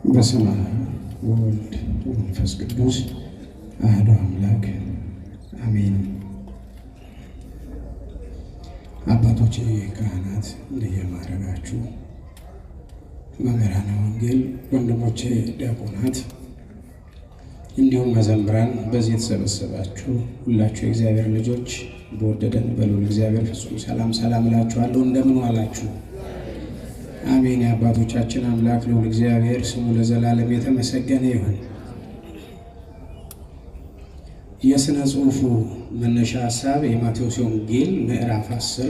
በስመ አብ ወወልድ ወመንፈስ ቅዱስ አሐዱ አምላክ አሜን። አባቶቼ ካህናት፣ እንደየማዕረጋችሁ መምህራነ ወንጌል፣ ወንድሞቼ ዲያቆናት፣ እንዲሁም መዘምራን፣ በዚህ የተሰበሰባችሁ ሁላችሁ የእግዚአብሔር ልጆች በወደደን በልዑል እግዚአብሔር ፍጹም ሰላም እላችኋለሁ። እንደምን ዋላችሁ? አሜን። የአባቶቻችን አምላክ ልዑል እግዚአብሔር ስሙ ለዘላለም የተመሰገነ ይሁን። የሥነ ጽሑፉ መነሻ ሐሳብ የማቴዎስ ወንጌል ምዕራፍ 10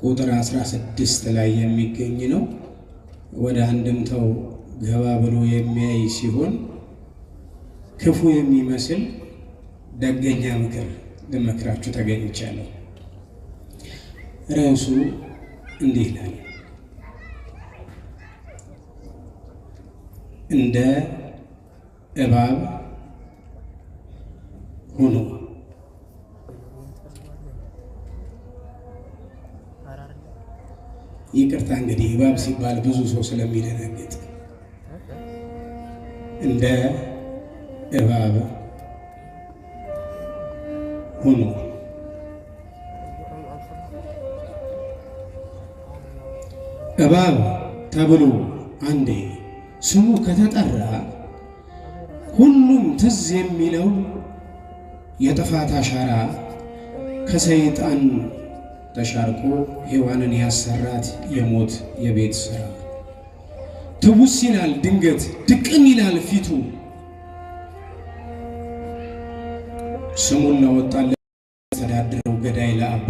ቁጥር 16 ላይ የሚገኝ ነው። ወደ አንድምታው ገባ ብሎ የሚያይ ሲሆን ክፉ የሚመስል ደገኛ ምክር ልመክራችሁ ተገኝቻለሁ። ርዕሱ እንዲህ ይላል፣ እንደ እባብ ሁኑ። ይቅርታ እንግዲህ እባብ ሲባል ብዙ ሰው ስለሚደነግጥ እንደ እባብ ሁኑ። እባብ ተብሎ አንዴ ስሙ ከተጠራ ሁሉም ትዝ የሚለው የጥፋት አሻራ ከሰይጣን ተሻርቆ ሔዋንን ያሰራት የሞት የቤት ሥራ ትውስ ይላል ድንገት ድቅን ይላል ፊቱ። ስሙን ላወጣለት ያስተዳድረው ገዳይ ለአባ።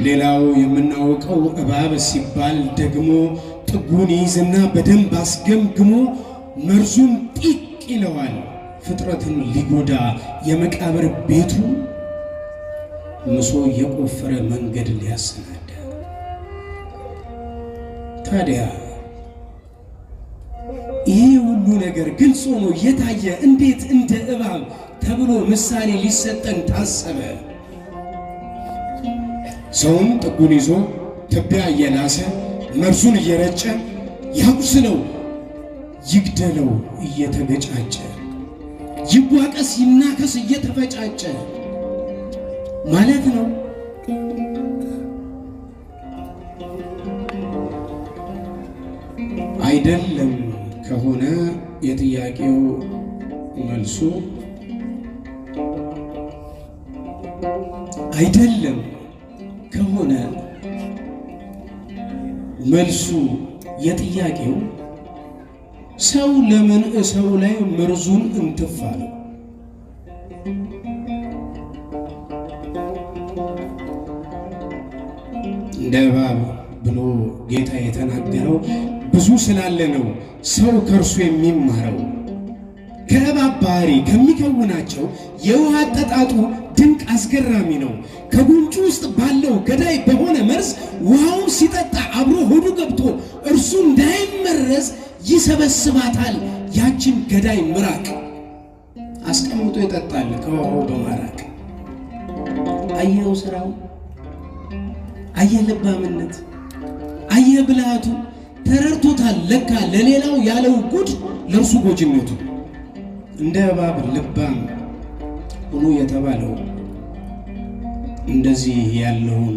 ሌላው የምናውቀው እባብ ሲባል ደግሞ ጥጉን ይይዝና በደንብ አስገምግሞ መርዙን ጢቅ ይለዋል። ፍጥረትን ሊጎዳ የመቃብር ቤቱ ምሶ የቆፈረ መንገድ ሊያሰናዳ። ታዲያ ይሄ ሁሉ ነገር ግልጽ ሆኖ እየታየ እንዴት እንደ እባብ ተብሎ ምሳሌ ሊሰጠን ታሰበ? ሰውም ጥጉን ይዞ ትቢያ እየላሰ መርዙን እየረጨ ያቁስለው ይግደለው እየተገጫጨ ይዋቀስ ይናከስ እየተፈጫጨ ማለት ነው። አይደለም ከሆነ የጥያቄው መልሱ አይደለም ከሆነ መልሱ የጥያቄው ሰው ለምን ሰው ላይ መርዙን እንትፋለው? እንደ እባብ ብሎ ጌታ የተናገረው ብዙ ስላለ ነው ሰው ከእርሱ የሚማረው። ከእባብ ባህሪ ከሚከውናቸው የውሃ አጠጣጡ ድንቅ አስገራሚ ነው። ከጉንጩ ውስጥ ባለው ገዳይ በሆነ መርዝ ውሃውን ሲጠጣ አብሮ ሆዱ ገብቶ እርሱ እንዳይመረዝ ይሰበስባታል። ያችን ገዳይ ምራቅ አስቀምጦ ይጠጣል ከውሃው በማራቅ። አየው ስራው፣ አየ ልባምነት፣ አየ ብልሃቱ። ተረድቶታል ለካ ለሌላው ያለው ጉድ ለእርሱ ጎጅነቱ። እንደ እባብ ልባም ሁኑ የተባለው እንደዚህ ያለውን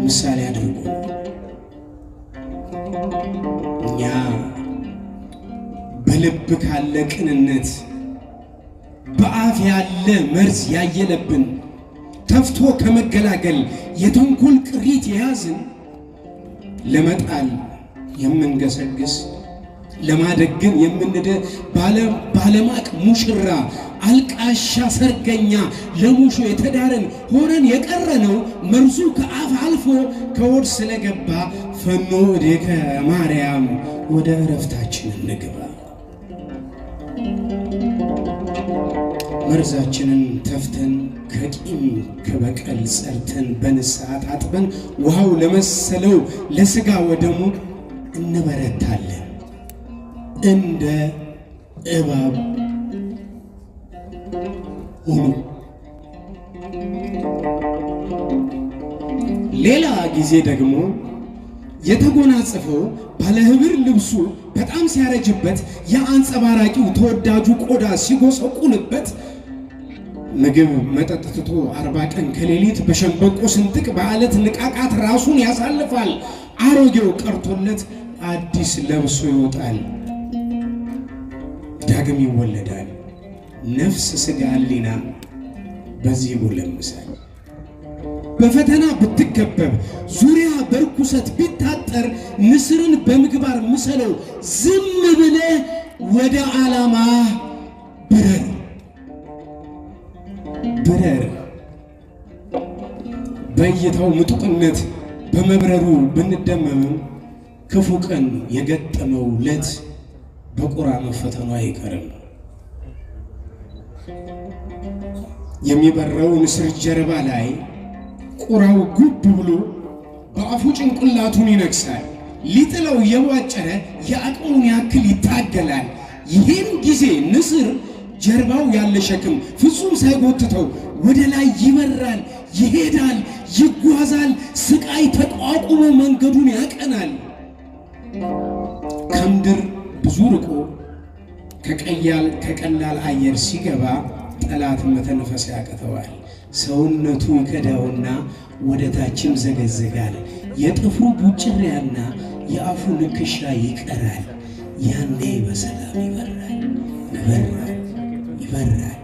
ምሳሌ አድርጎ እኛ በልብ ካለ ቅንነት በአፍ ያለ መርዝ ያየለብን ተፍቶ ከመገላገል የተንኮል ቅሪት የያዝን ለመጣል የምንገሰግስ ለማደግን የምንደ ባለማቅ ሙሽራ አልቃሻ ሰርገኛ ለሙሾ የተዳረን ሆነን የቀረነው መርዙ ከአፍ አልፎ ከወድ ስለገባ ፈኖ እዴከ ማርያም ወደ እረፍታችን እንግባ። መርዛችንን ተፍተን ከቂም ከበቀል ጸርተን በንስሐ ታጥበን ውሃው ለመሰለው ለሥጋ ወደሙ እንበረታለን። እንደ እባብ ሁኑ። ሌላ ጊዜ ደግሞ የተጎናጸፈው ባለህብር ልብሱ በጣም ሲያረጅበት የአንጸባራቂው ተወዳጁ ቆዳ ሲጎሰቁልበት ምግብ መጠጥ ትቶ 40 ቀን ከሌሊት በሸንበቆ ስንጥቅ በአለት ንቃቃት ራሱን ያሳልፋል። አሮጌው ቀርቶለት አዲስ ለብሶ ይወጣል። ዳግም ይወለዳል። ነፍስ ስጋ ሕሊና በዚህ ይጎለምሳል። በፈተና ብትከበብ ዙሪያ በርኩሰት ቢታጠር ንስርን በምግባር ምሰለው ዝም ብለህ ወደ ዓላማ ብረር ብረር። በእይታው ምጡቅነት በመብረሩ ብንደመምም ክፉ ቀን የገጠመው ለት በቁራ መፈተኑ አይቀርም። የሚበረው ንስር ጀርባ ላይ ቁራው ጉብ ብሎ በአፉ ጭንቅላቱን ይነክሳል። ሊጥለው የዋጨረ የአቅሙን ያክል ይታገላል። ይህን ጊዜ ንስር ጀርባው ያለ ሸክም ፍጹም ሳይጎትተው ወደ ላይ ይበራል፣ ይሄዳል፣ ይጓዛል። ስቃይ ተቋቁሞ መንገዱን ያቀናል። ከምድር ብዙ ርቆ ከቀላል አየር ሲገባ ጠላት መተንፈስ ያቅተዋል። ሰውነቱ ይከዳውና ወደ ታችም ዘገዘጋል። የጥፍሩ ቡጭሪያና የአፉ ንክሻ ይቀራል። ያኔ በሰላም ይበራል።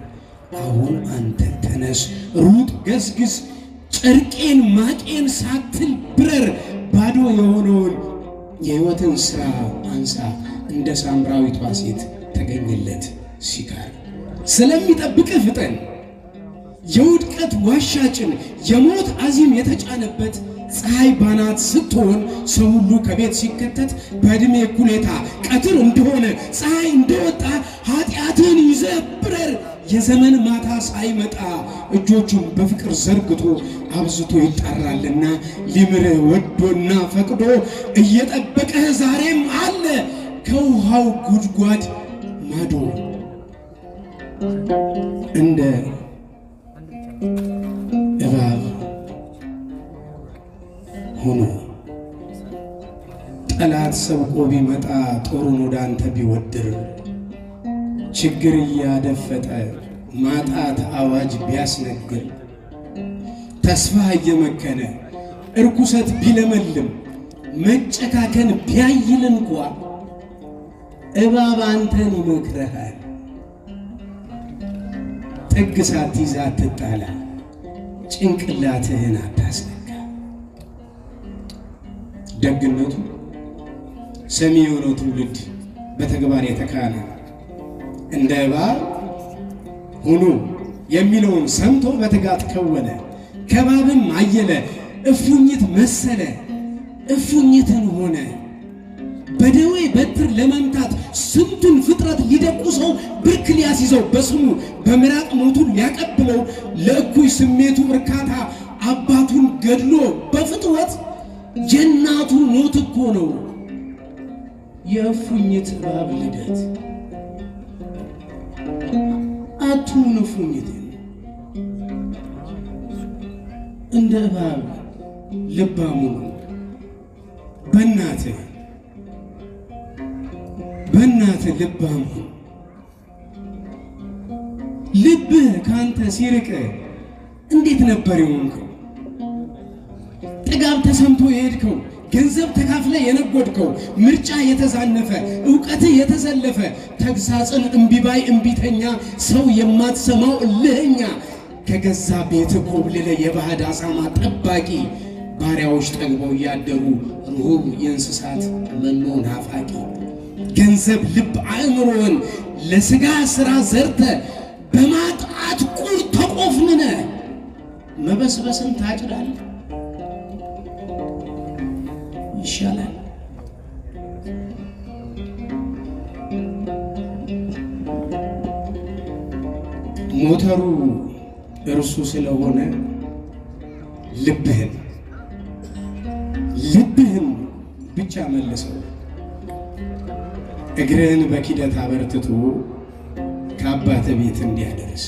አሁን አንተ ተነስ፣ ሩጥ፣ ገስግስ፣ ጨርቄን ማቄን ሳትል ብረር። ባዶ የሆነውን የሕይወትን ሥራ አንሳ። እንደ ሳምራዊቷ ሴት ተገኝለት ሲካር። ስለሚጠብቅህ ፍጠን። የውድቀት ዋሻጭን የሞት አዚም የተጫነበት ፀሐይ ባናት ስትሆን ሰው ሁሉ ከቤት ሲከተት በዕድሜ እኩሌታ ቀትር እንደሆነ ፀሐይ እንደወጣ ኃጢአትን ይዘህ ብረር። የዘመን ማታ ሳይመጣ እጆቹን በፍቅር ዘርግቶ አብዝቶ ይጣራልና ሊምርህ ወዶና ፈቅዶ እየጠበቀህ ዛሬም አለ ከውሃው ጉድጓድ ማዶ። እንደ እባብ ሆኖ ጠላት ሰብቆ ቢመጣ ጦሩን ወደ አንተ ቢወድር ችግር እያደፈጠ ማጣት አዋጅ ቢያስነግር ተስፋ እየመከነ እርኩሰት ቢለመልም መጨካከን ቢያይል እንኳ እባብ አንተን ይመክረሃል። ጥግ ሳትይዝ አትጣላ፣ ጭንቅላትህን አታስነካ። ደግነቱ ሰሚ የሆነው ትውልድ በተግባር የተካነ እንደ እባብ ሁኑ የሚለውን ሰምቶ በትጋት ከወነ። ከባብም አየለ እፉኝት መሰለ እፉኝትን ሆነ። በደዌ በትር ለመምታት ስንቱን ፍጥረት ሊደቁሰው ብርክ ሊያስይዘው በስሙ በምራቅ ሞቱን ሊያቀብለው ለእኩይ ስሜቱ እርካታ አባቱን ገድሎ በፍጥወት የእናቱ ሞት እኮ ነው የእፉኝት እባብ ልደት። አትሁን እፉኝት እንደ እባብ ልባሙ በእናትህ ልባሙ። ልብህ ካንተ ሲርቅ እንዴት ነበር የሆንከው? ጥጋብ ተሰምቶ የሄድከው፣ ገንዘብ ተካፍለ የነጎድከው፣ ምርጫ የተዛነፈ ዕውቀትህ የተዘለፈ፣ ተግሳጽን እምቢባይ እምቢተኛ፣ ሰው የማትሰማው እልህኛ፣ ከገዛ ቤት ኮብልለ የባህድ አሳማ ጠባቂ፣ ባሪያዎች ጠግበው እያደሩ ርሁብ የእንስሳት መኖ ናፋቂ፣ ገንዘብ ልብ አእምሮን ለሥጋ ሥራ ዘርተ በማጣት ቁር ተቆፍምነ መበስበስን ታጭዳል ይሻላል። ሞተሩ እርሱ ስለሆነ ልብህን ብቻ መልሰው። እግርህን በኪደት አበርትቶ ከአባተ ቤት እንዲያደርስ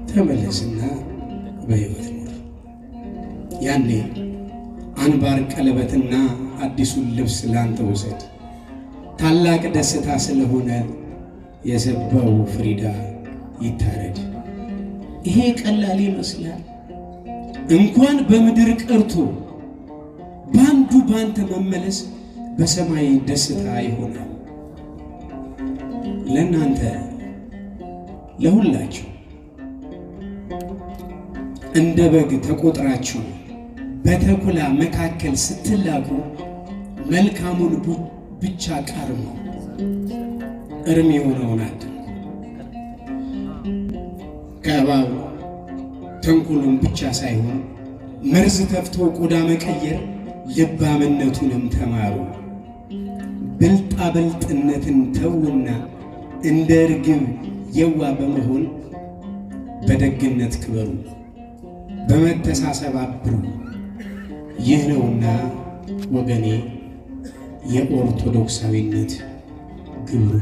ተመለስና በሕይወት ኑር። ያኔ አንባር ቀለበትና አዲሱን ልብስ ላንተ ውሰድ። ታላቅ ደስታ ስለሆነ የሰባው ፍሪዳ ይታረድ። ይሄ ቀላል ይመስላል። እንኳን በምድር ቀርቶ ባንዱ ባንተ መመለስ በሰማይ ደስታ ይሆናል። ለእናንተ ለሁላችሁ እንደ በግ ተቆጥራችሁ በተኩላ መካከል ስትላቁ መልካሙን ብቻ ቃርሙ፣ እርም የሆነውን አትንኩ። ከእባብ ተንኮሉን ብቻ ሳይሆን መርዝ ተፍቶ ቆዳ መቀየር ልባምነቱንም ተማሩ። ብልጣብልጥነትን ተውና እንደ ርግብ የዋ በመሆን በደግነት ክበሩ፣ በመተሳሰብ አብሩ። ይህ ነውና ወገኔ የኦርቶዶክሳዊነት ግብሩ።